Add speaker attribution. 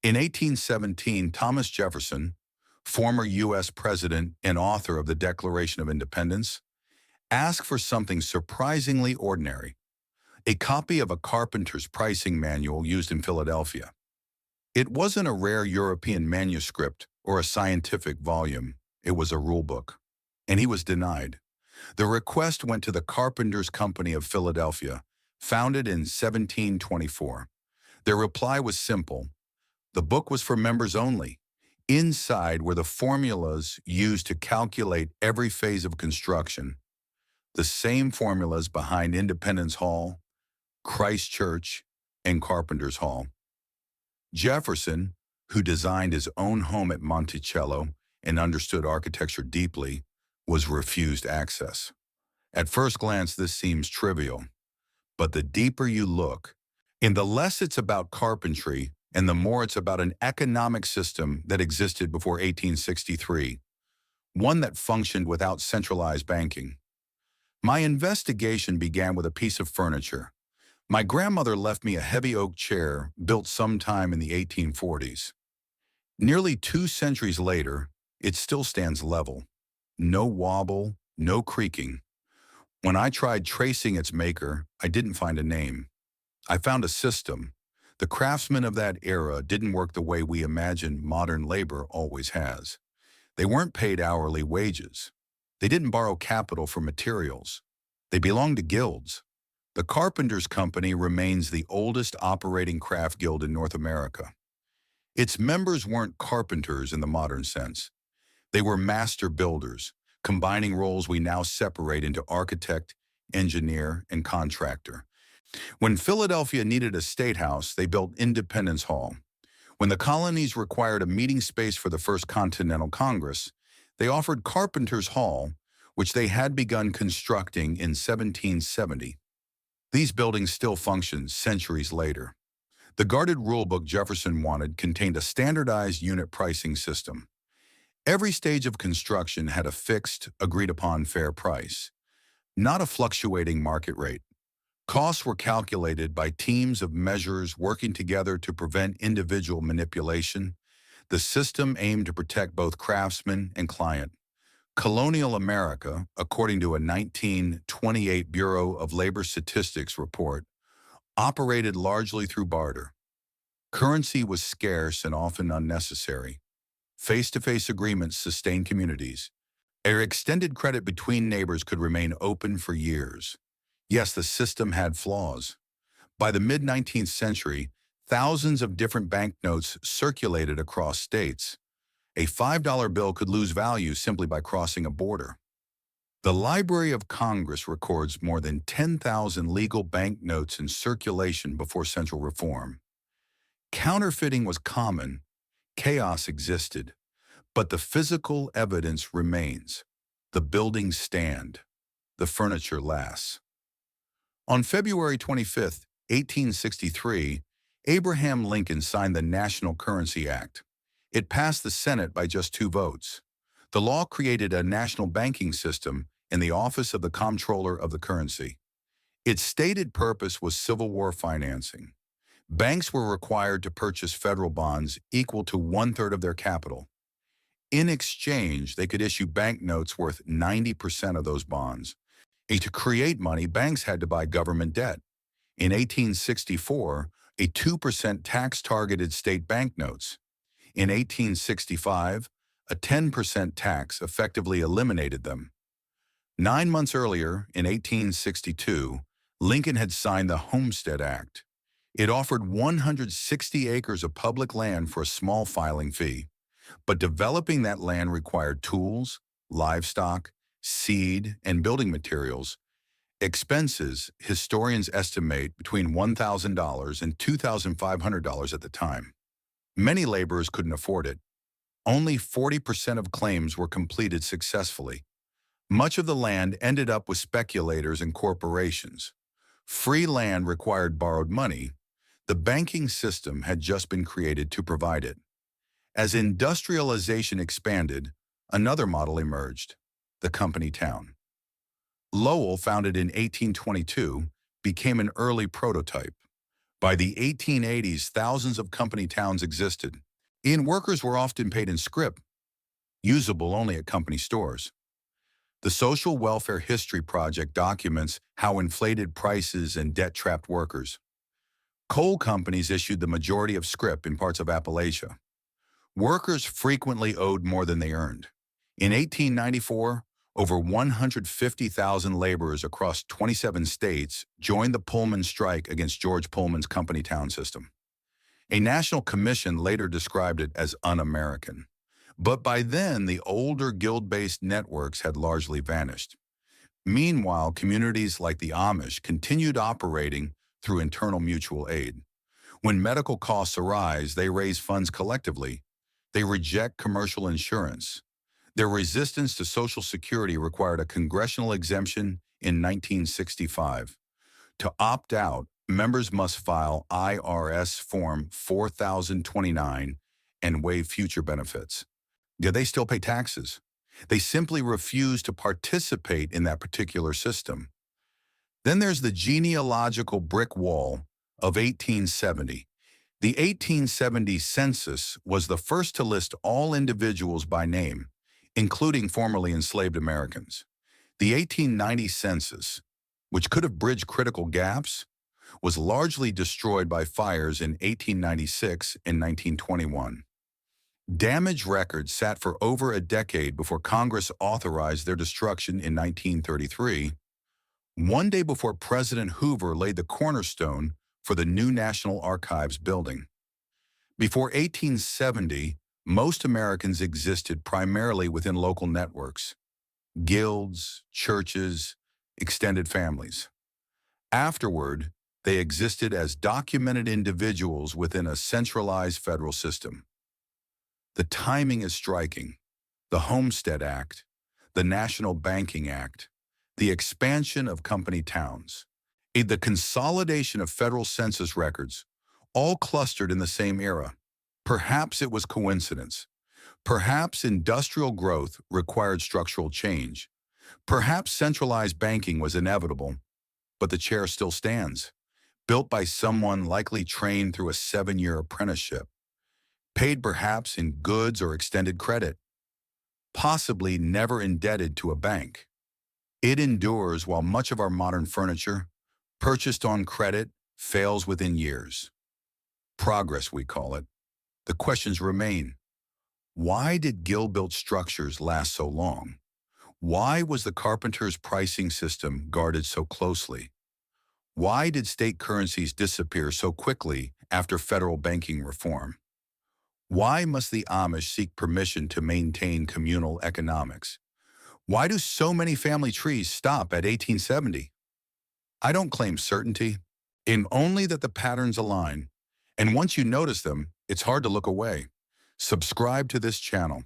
Speaker 1: In 1817, Thomas Jefferson, former U.S. President and author of the Declaration of Independence, asked for something surprisingly ordinary, a copy of a carpenter's pricing manual used in Philadelphia. It wasn't a rare European manuscript or a scientific volume, it was a rulebook. And he was denied. The request went to the Carpenters Company of Philadelphia, founded in 1724. Their reply was simple. The book was for members only. Inside were the formulas used to calculate every phase of construction, the same formulas behind Independence Hall, Christ Church, and Carpenters Hall. Jefferson, who designed his own home at Monticello and understood architecture deeply, was refused access. At first glance, this seems trivial, but the deeper you look, and the less it's about carpentry and the more it's about an economic system that existed before 1863, one that functioned without centralized banking. My investigation began with a piece of furniture. My grandmother left me a heavy oak chair built sometime in the 1840s. Nearly 2 centuries later, it still stands level. No wobble, no creaking. When I tried tracing its maker, I didn't find a name. I found a system. The craftsmen of that era didn't work the way we imagine modern labor always has. They weren't paid hourly wages. They didn't borrow capital for materials. They belonged to guilds. The Carpenters Company remains the oldest operating craft guild in North America. Its members weren't carpenters in the modern sense. They were master builders, combining roles we now separate into architect, engineer, and contractor. When Philadelphia needed a state house, they built Independence Hall. When the colonies required a meeting space for the First Continental Congress, they offered Carpenters Hall, which they had begun constructing in 1770. These buildings still function centuries later. The guarded rulebook Jefferson wanted contained a standardized unit pricing system. Every stage of construction had a fixed, agreed-upon fair price, not a fluctuating market rate. Costs were calculated by teams of measurers working together to prevent individual manipulation. The system aimed to protect both craftsman and client. Colonial America, according to a 1928 Bureau of Labor Statistics report, operated largely through barter. Currency was scarce and often unnecessary. Face-to-face agreements sustained communities. Extended credit between neighbors could remain open for years. Yes, the system had flaws. By the mid-19th century, thousands of different banknotes circulated across states. A $5 bill could lose value simply by crossing a border. The Library of Congress records more than 10,000 legal banknotes in circulation before Central Reform. Counterfeiting was common, chaos existed, but the physical evidence remains. The buildings stand, the furniture lasts. On February 25, 1863, Abraham Lincoln signed the National Currency Act. It passed the Senate by just 2 votes. The law created a national banking system in the Office of the Comptroller of the Currency. Its stated purpose was Civil War financing. Banks were required to purchase federal bonds equal to 1/3 of their capital. In exchange, they could issue banknotes worth 90% of those bonds. And to create money, banks had to buy government debt. In 1864, a 2% tax targeted state banknotes. In 1865, a 10% tax effectively eliminated them. 9 months earlier, in 1862, Lincoln had signed the Homestead Act. It offered 160 acres of public land for a small filing fee. But developing that land required tools, livestock, seed, and building materials. Expenses, historians estimate between $1,000 and $2,500 at the time. Many laborers couldn't afford it. Only 40% of claims were completed successfully. Much of the land ended up with speculators and corporations. Free land required borrowed money. The banking system had just been created to provide it. As industrialization expanded, another model emerged, the company town. Lowell, founded in 1822, became an early prototype. By the 1880s, thousands of company towns existed, and workers were often paid in scrip, usable only at company stores. The Social Welfare History Project documents how inflated prices and debt-trapped workers. Coal companies issued the majority of scrip in parts of Appalachia. Workers frequently owed more than they earned. In 1894, over 150,000 laborers across 27 states joined the Pullman strike against George Pullman's company town system. A national commission later described it as un-American. But by then, the older guild-based networks had largely vanished. Meanwhile, communities like the Amish continued operating through internal mutual aid. When medical costs arise, they raise funds collectively. They reject commercial insurance. Their resistance to Social Security required a congressional exemption in 1965. To opt out, members must file IRS Form 4029 and waive future benefits. Do they still pay taxes? They simply refuse to participate in that particular system. Then there's the genealogical brick wall of 1870. The 1870 census was the first to list all individuals by name, including formerly enslaved Americans. The 1890 census, which could have bridged critical gaps, was largely destroyed by fires in 1896 and 1921. Damaged records sat for over a decade before Congress authorized their destruction in 1933, one day before President Hoover laid the cornerstone for the new National Archives building. Before 1870, most Americans existed primarily within local networks, guilds, churches, extended families. Afterward, they existed as documented individuals within a centralized federal system. The timing is striking. The Homestead Act, the National Banking Act, the expansion of company towns, the consolidation of federal census records, all clustered in the same era. Perhaps it was coincidence. Perhaps industrial growth required structural change. Perhaps centralized banking was inevitable, but the chair still stands, built by someone likely trained through a 7-year apprenticeship, paid perhaps in goods or extended credit, possibly never indebted to a bank. It endures while much of our modern furniture, purchased on credit, fails within years. Progress, we call it. The questions remain. Why did guild-built structures last so long? Why was the carpenter's pricing system guarded so closely? Why did state currencies disappear so quickly after federal banking reform? Why must the Amish seek permission to maintain communal economics? Why do so many family trees stop at 1870? I don't claim certainty, in only that the patterns align. And once you notice them, it's hard to look away. Subscribe to this channel.